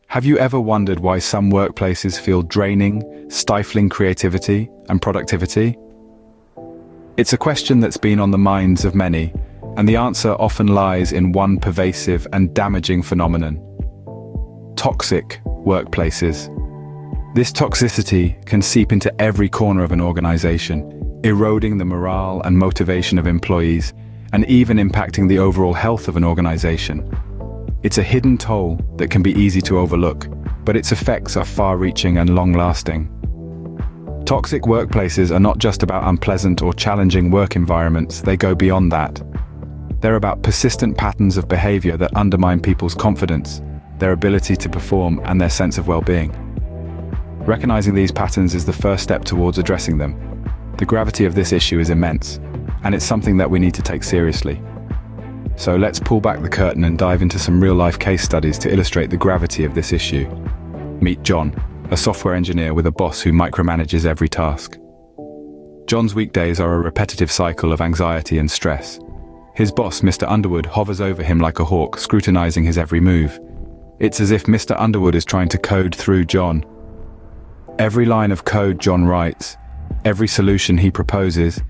Have you ever wondered why some workplaces feel draining, stifling creativity and productivity? It's a question that's been on the minds of many, and the answer often lies in one pervasive and damaging phenomenon: toxic workplaces. This toxicity can seep into every corner of an organization, eroding the morale and motivation of employees, and even impacting the overall health of an organization. It's a hidden toll that can be easy to overlook, but its effects are far-reaching and long-lasting. Toxic workplaces are not just about unpleasant or challenging work environments, they go beyond that. They're about persistent patterns of behavior that undermine people's confidence, their ability to perform, and their sense of well-being. Recognizing these patterns is the first step towards addressing them. The gravity of this issue is immense, and it's something that we need to take seriously. So let's pull back the curtain and dive into some real-life case studies to illustrate the gravity of this issue. Meet John, a software engineer with a boss who micromanages every task. John's weekdays are a repetitive cycle of anxiety and stress. His boss, Mr. Underwood, hovers over him like a hawk, scrutinizing his every move. It's as if Mr. Underwood is trying to code through John. Every line of code John writes, every solution he proposes,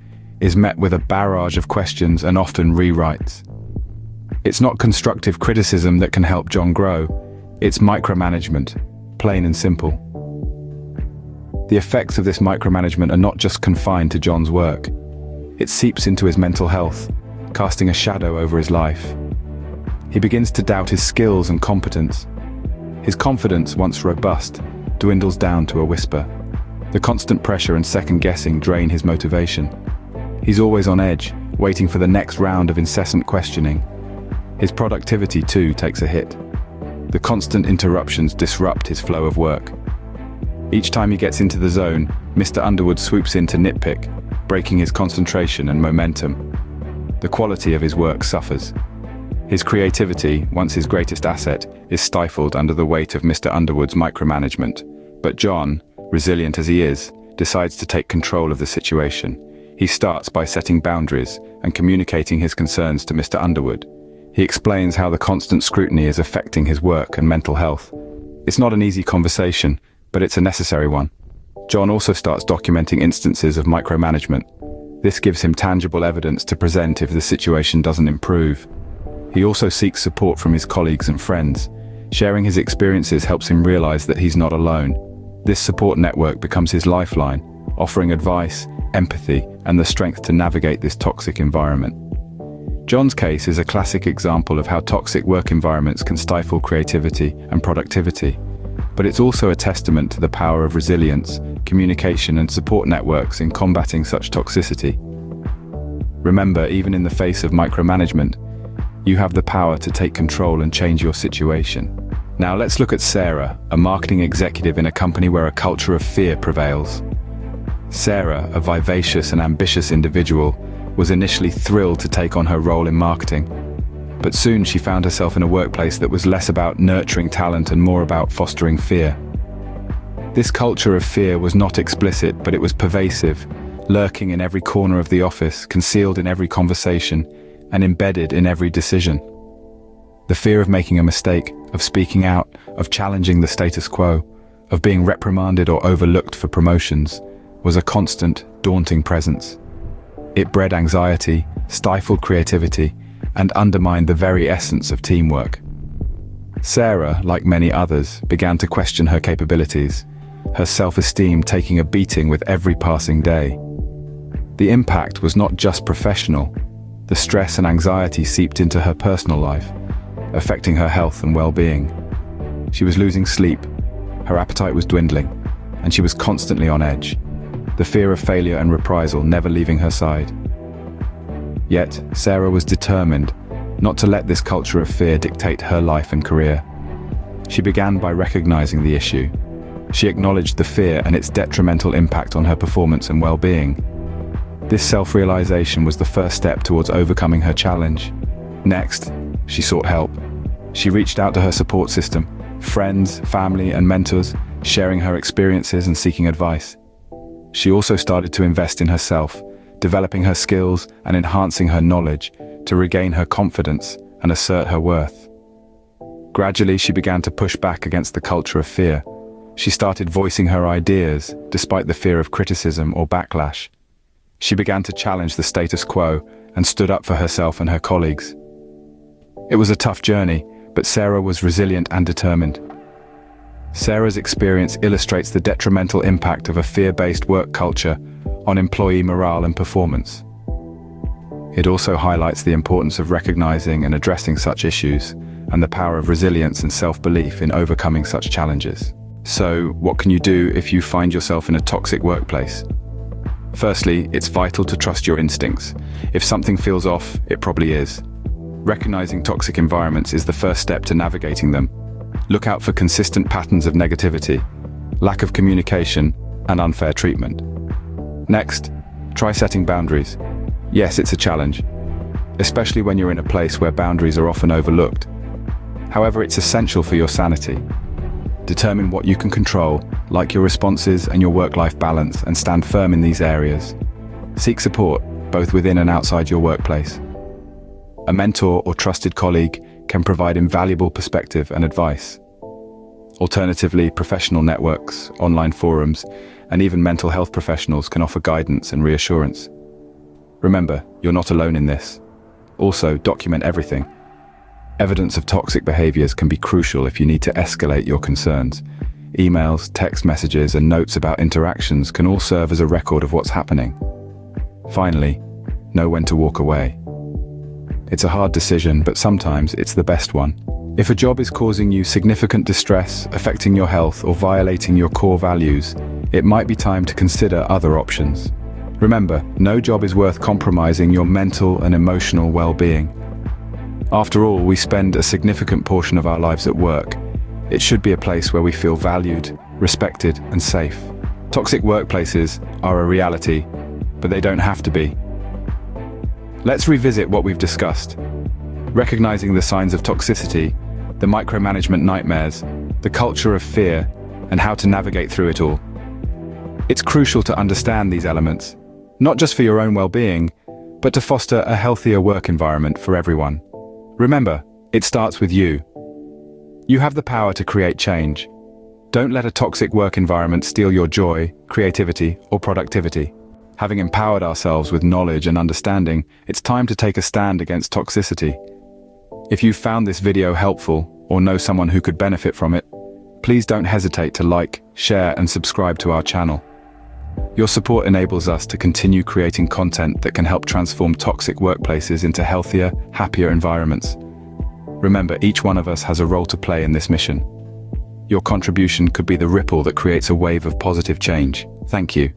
is met with a barrage of questions and often rewrites. It's not constructive criticism that can help John grow, it's micromanagement, plain and simple. The effects of this micromanagement are not just confined to John's work. It seeps into his mental health, casting a shadow over his life. He begins to doubt his skills and competence. His confidence, once robust, dwindles down to a whisper. The constant pressure and second-guessing drain his motivation. He's always on edge, waiting for the next round of incessant questioning. His productivity, too, takes a hit. The constant interruptions disrupt his flow of work. Each time he gets into the zone, Mr. Underwood swoops in to nitpick, breaking his concentration and momentum. The quality of his work suffers. His creativity, once his greatest asset, is stifled under the weight of Mr. Underwood's micromanagement. But John, resilient as he is, decides to take control of the situation. He starts by setting boundaries and communicating his concerns to Mr. Underwood. He explains how the constant scrutiny is affecting his work and mental health. It's not an easy conversation, but it's a necessary one. John also starts documenting instances of micromanagement. This gives him tangible evidence to present if the situation doesn't improve. He also seeks support from his colleagues and friends. Sharing his experiences helps him realize that he's not alone. This support network becomes his lifeline, offering advice, empathy, and the strength to navigate this toxic environment. John's case is a classic example of how toxic work environments can stifle creativity and productivity, but it's also a testament to the power of resilience, communication, and support networks in combating such toxicity. Remember, even in the face of micromanagement, you have the power to take control and change your situation. Now let's look at Sarah, a marketing executive in a company where a culture of fear prevails. Sarah, a vivacious and ambitious individual, was initially thrilled to take on her role in marketing. But soon she found herself in a workplace that was less about nurturing talent and more about fostering fear. This culture of fear was not explicit, but it was pervasive, lurking in every corner of the office, concealed in every conversation, and embedded in every decision. The fear of making a mistake, of speaking out, of challenging the status quo, of being reprimanded or overlooked for promotions, was a constant, daunting presence. It bred anxiety, stifled creativity, and undermined the very essence of teamwork. Sarah, like many others, began to question her capabilities, her self-esteem taking a beating with every passing day. The impact was not just professional. The stress and anxiety seeped into her personal life, affecting her health and well-being. She was losing sleep, her appetite was dwindling, and she was constantly on edge, the fear of failure and reprisal never leaving her side. Yet, Sarah was determined not to let this culture of fear dictate her life and career. She began by recognizing the issue. She acknowledged the fear and its detrimental impact on her performance and well-being. This self-realization was the first step towards overcoming her challenge. Next, she sought help. She reached out to her support system, friends, family, and mentors, sharing her experiences and seeking advice. She also started to invest in herself, developing her skills and enhancing her knowledge to regain her confidence and assert her worth. Gradually, she began to push back against the culture of fear. She started voicing her ideas, despite the fear of criticism or backlash. She began to challenge the status quo and stood up for herself and her colleagues. It was a tough journey, but Sarah was resilient and determined. Sarah's experience illustrates the detrimental impact of a fear-based work culture on employee morale and performance. It also highlights the importance of recognizing and addressing such issues and the power of resilience and self-belief in overcoming such challenges. So, what can you do if you find yourself in a toxic workplace? Firstly, it's vital to trust your instincts. If something feels off, it probably is. Recognizing toxic environments is the first step to navigating them. Look out for consistent patterns of negativity, lack of communication, and unfair treatment. Next, try setting boundaries. Yes, it's a challenge, especially when you're in a place where boundaries are often overlooked. However, it's essential for your sanity. Determine what you can control, like your responses and your work-life balance, and stand firm in these areas. Seek support, both within and outside your workplace. A mentor or trusted colleague can provide invaluable perspective and advice. Alternatively, professional networks, online forums, and even mental health professionals can offer guidance and reassurance. Remember, you're not alone in this. Also, document everything. Evidence of toxic behaviors can be crucial if you need to escalate your concerns. Emails, text messages, and notes about interactions can all serve as a record of what's happening. Finally, know when to walk away. It's a hard decision, but sometimes it's the best one. If a job is causing you significant distress, affecting your health, or violating your core values, it might be time to consider other options. Remember, no job is worth compromising your mental and emotional well-being. After all, we spend a significant portion of our lives at work. It should be a place where we feel valued, respected, and safe. Toxic workplaces are a reality, but they don't have to be. Let's revisit what we've discussed. Recognizing the signs of toxicity, the micromanagement nightmares, the culture of fear, and how to navigate through it all. It's crucial to understand these elements, not just for your own well-being, but to foster a healthier work environment for everyone. Remember, it starts with you. You have the power to create change. Don't let a toxic work environment steal your joy, creativity, or productivity. Having empowered ourselves with knowledge and understanding, it's time to take a stand against toxicity. If you found this video helpful or know someone who could benefit from it, please don't hesitate to like, share, and subscribe to our channel. Your support enables us to continue creating content that can help transform toxic workplaces into healthier, happier environments. Remember, each one of us has a role to play in this mission. Your contribution could be the ripple that creates a wave of positive change. Thank you.